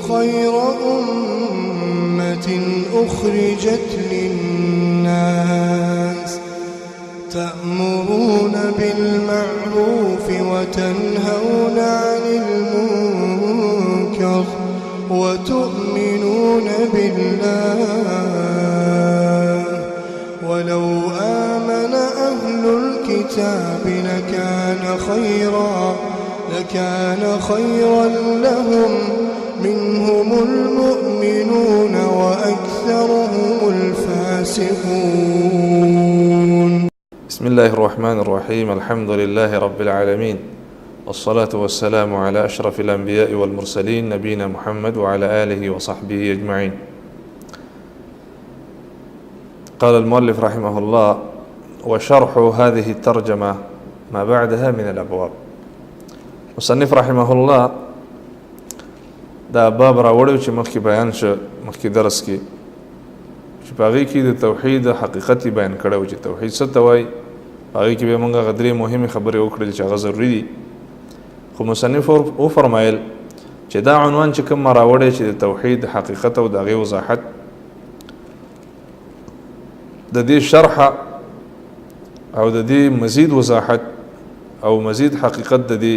خير أمة أخرجت للناس تأمرون بالمعروف وتنهون عن المنكر وتؤمنون بالله ولو آمن أهل الكتاب لكان خيرا لهم منهم المؤمنون وأكثرهم الفاسقون. بسم الله الرحمن الرحيم. الحمد لله رب العالمين والصلاة والسلام على أشرف الأنبياء والمرسلين نبينا محمد وعلى آله وصحبه أجمعين. قال المؤلف رحمه الله: وشرح هذه الترجمة ما بعدها من الأبواب. مصنف رحمه الله دا باب راوړو چې مخکې بیان شو، مخکې درس کې چې په هغې کې د توحید حقیقت بیان کړی و چې توحید څه ته وایي. په هغې کې به موږ هغه درې مهمې خبرې وکړلې چې هغه ضروري دي. خو مصنف وفرمایل چې دا عنوان چې کوم راوړی چې د توحید حقیقت او د هغې وضاحت، د دې شرح او د دې مزید وضاحت او مزید حقیقت د دې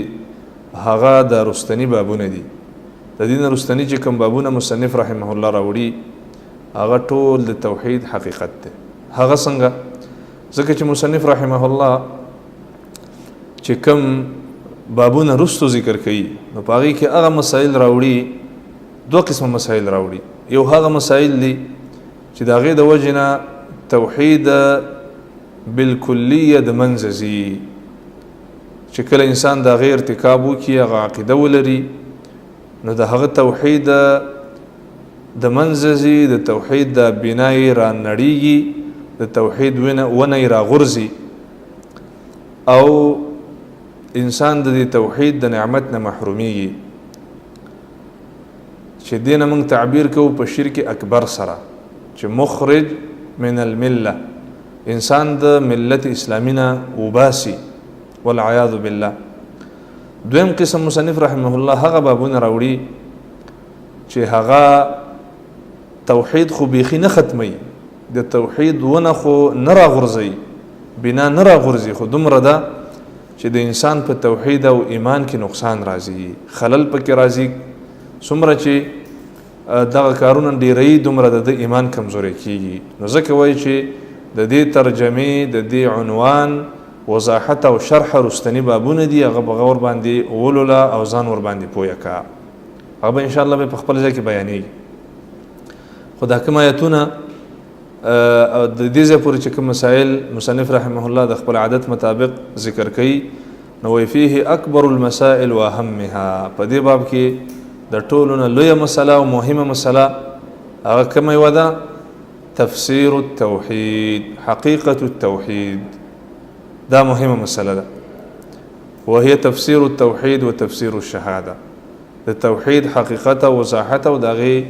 هغه د رستنی بابونه دي. د دې نه رستنی چې کوم بابونه مصنف رحمه الله راوړي هغه ټول د توحید حقیقت دی. هغه څنګه؟ ځکه چې مصنف رحمه الله چې کوم بابونه رستو ذکر کوي نو په هغې کې هغه مسائل راوړي، دوه قسمه مسائل راوړي. یو هغه مسائل دي چې د هغې د وجې نه توحید بالکلیه د منځه ځي، چې کله انسان د هغې ارتکاب وکړي، هغه عقیده ولري، نو د هغه توحید د منځه ځي، د توحید د بنا یې رانړېږي، د توحید ونه یې راغورځي او انسان د دې توحید د نعمت نه محرومیږي، چې دې نه موږ تعبیر کوو په شرک اکبر سره چې مخرج من المله، انسان د ملت اسلامی نه وباسي والعیاذ بالله. دویم قسم مصنف رحمه الله هغه بابونه راوړي چې هغه توحید خو بیخي نه ختموي، د توحید ونه خو نه راغورځوي، بنا نه راغورځي، خو دومره ده چې د انسان په توحید او ایمان کې نقصان راځي، خلل پکې راځي. څومره چې دغه کارونه ډیروي دومره د ایمان کمزوری کیږي. نو ځکه وایي چې د دې ترجمې د دې عنوان وضاحت او شرح رستنی بابونه دي، هغه به غور باندې ولوله او ځان ور باندې پویه کا، هغه به انشاءالله به په خپل ځای کې بیانېږي. خو دا کوم آیتونه د دې ځای پورې چې کوم مسایل مصنف رحمه الله د خپل عادت مطابق ذکر کوي، نو وایي فيه اکبر المسائل واهمها، په دې باب کې د ټولو نه لویه مسله او مهمه مسله هغه کومه یوه ده؟ تفسیر التوحید، حقیقة التوحید. دا مهمه مسله ده، وهي تفسیر التوحید و تفسیر الشهاده. د توحید حقیقت او وضاحت او د هغې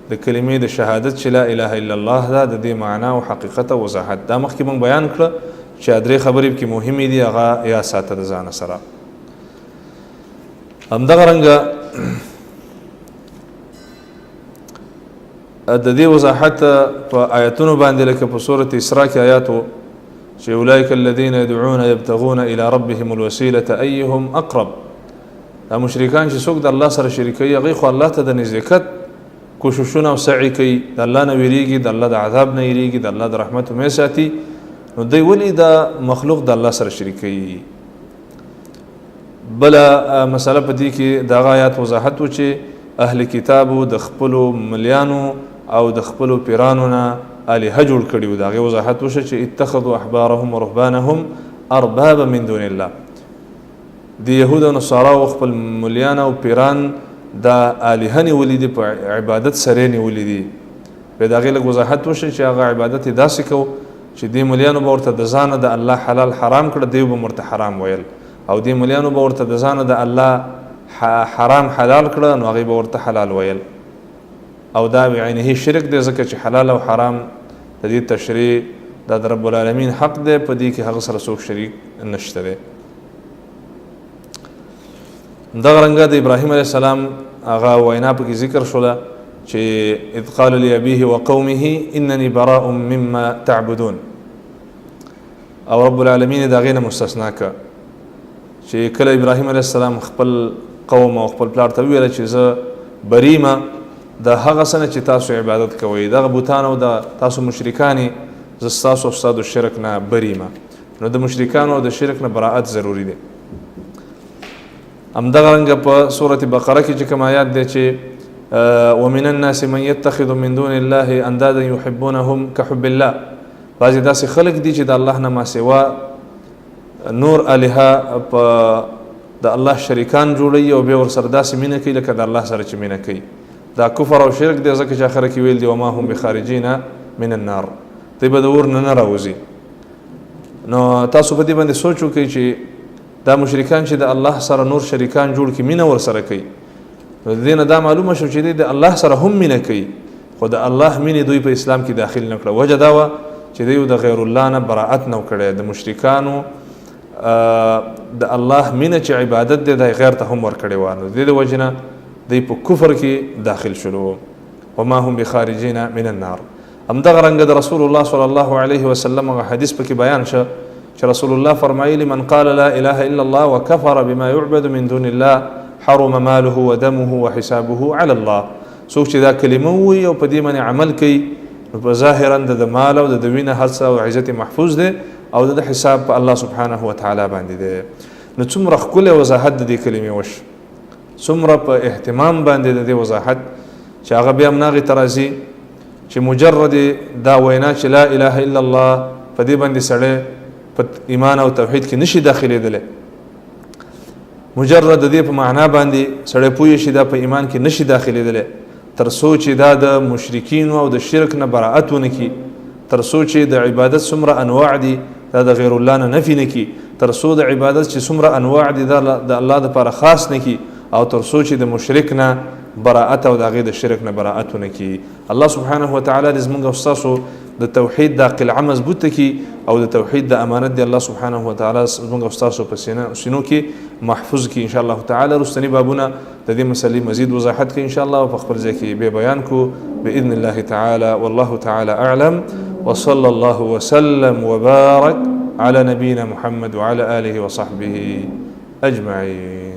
د کلمې د شهادت چې لا اله الا الله ده، د دې معنا او حقیقت او وضاحت. دا مخکې موږ بیان کړه چې درې خبرې پکې مهمې دي، هغه یا ساته د ځانه سره. همدغه رنګه د دې وضاحت په آیتونو باندې لکه په سورة اسراء کې آیاتو چې اولئک الذین یدعون یبتغون الی ربهم الوسیلة ایهم اقرب. دا مشرکان چې څوک د الله سره شریکوي هغوی خو الله ته د نزدېکت کوششونه او سعی کوي، د الله نه ویریږي، د الله د عذاب نه یریږي، د الله د رحمت امید ساتي، نو دوی ولې دا مخلوق د الله سره شریکوي؟ بله مسله په دې کې د هغه آیات وضاحت و چې اهل کتابو د خپلو ملیانو او د خپلو پیرانو نه الهه جوړ کړي وو. د هغې وضاحت وشو چې اتخذوا احبارهم ورهبانهم اربابا من دون الله. د یهود او نصاراو خپل ملیان او پیران دا الهه نیولي دي، په عبادت سره نیولي دي. بیا د هغې لږ وضاحت وشو چې هغه عبادت یې داسې کوو چې دې ملیانو به ورته د ځانه د الله حلال حرام کړه، دوی به ورته حرام ویل، او دې ملیانو به ورته د ځانه د الله حرام حلال کړه، نو هغې به ورته حلال ویل. او دا بعینه شرک دی، ځکه چې حلال او حرام د دې تشریع دا د رب العالمین حق دی، په دې کې هغه سره څوک شریک نشته دی. دغه رنګه د ابراهیم علیه السلام هغه وینا پکې ذکر شوله چې اذ قال لأبيه وقومه انني براء مما تعبدون، او رب العالمین دا غینه مستثنا که چې کله ابراهیم علیه السلام خپل قوم او خپل پلار ته ویل چې زه بریمه د هغه څه نه چې تاسو عبادت کوئ، دغه بوتان او د تاسو مشرکانې زه ستاسو او ستاسو شرک نه بریمه. نو د مشرکانو او د شرک نه براءت ضروري دی. همدغه رنګه په سورة بقره کې چې کوم آیات دی چې ومن الناس من يتخذ من دون الله اندادا يحبونهم كحب الله، بعضې داسې خلک دي چې د الله نه ما سوا نور الهه په د الله شریکان جوړوي او بیا ورسره داسې مینه کوي لکه د الله سره چې مینه کوي. دا کفر او شرک دی، ځکه چې آخره کې ویل دي وما هم بخارجین من النار، دوی به د اور نه راوځي. نو تاسو په دې باندې سوچ وکړئ چې دا مشرکان چې د الله سره نور شریکان جوړ کړي مینه ورسره کوي، نو د دې نه دا معلومه شو چې دوی د الله سره هم مینه کوي، خو د الله مینې دوی په اسلام کې داخل نه کړه. وجه دا وه چې دوی د غیر الله نه براءت نه کړی، د مشرکانو د الله مینه چې عبادت دی د غیر ته هم ورکړې وه، نو د دې د وجې نه دوی په کفر کې داخل شلو. وما هم بخارجین من النار. همدغه رنګه د رسول الله صلی الله علیه وسلم هغه حدیث پکې بیان شه چې رسول الله فرمایلی من قال لا اله الا الله وكفر بما يعبد من دون الله حرم ماله ودمه وحسابه على الله. څوک چې دا کلمه ووایي او په دې باندې عمل کوي نو په ظاهرا د مال او د وینه هر څه او عزت محفوظ دی او د حساب په الله سبحانه وتعالی باندې دی. نو څومره ښکلی وضاحت د دې کلمې وش، څومره په اهتمام باندې د دې وضاحت چې هغه بیا همناغې ته راځي چې مجرد دا وینا چې لا اله الا الله په دې باندې سړی په ایمان او توحید کې نشي داخلېدلی، مجرد د دې په معنا باندې سړی پوه شي دا په ایمان کې نشي داخلېدلی، تر څو چې دا د مشرکینو او د شرک نه براءت ونه کړي، تر څو چې د عبادت څومره انواع دي دا د غیر الله نه نفي نه کړي، تر څو د عبادت چې څومره انواع دي دا د الله دپاره خاص نه کړي، او تر څو چې د مشرک نه براءت او د هغې د شرک نه براءت ونه کړي. الله سبحانه وتعالی دې زموږ او ستاسو د توحید دا قلعه مضبوطه کړي او د توحید د امانت دی الله سبحانه وتعالی زموږ او ستاسو په سینو کې محفوظ کړي ان شاء الله تعالی. رستنی بابونه د دې مسلې مزید وضاحت کوي ان شاء الله او په خپل ځای کې به بیان کو باذن الله تعالی. والله تعالی اعلم وصلى الله وسلم وبارك على نبينا محمد وعلى آله وصحبه أجمعين.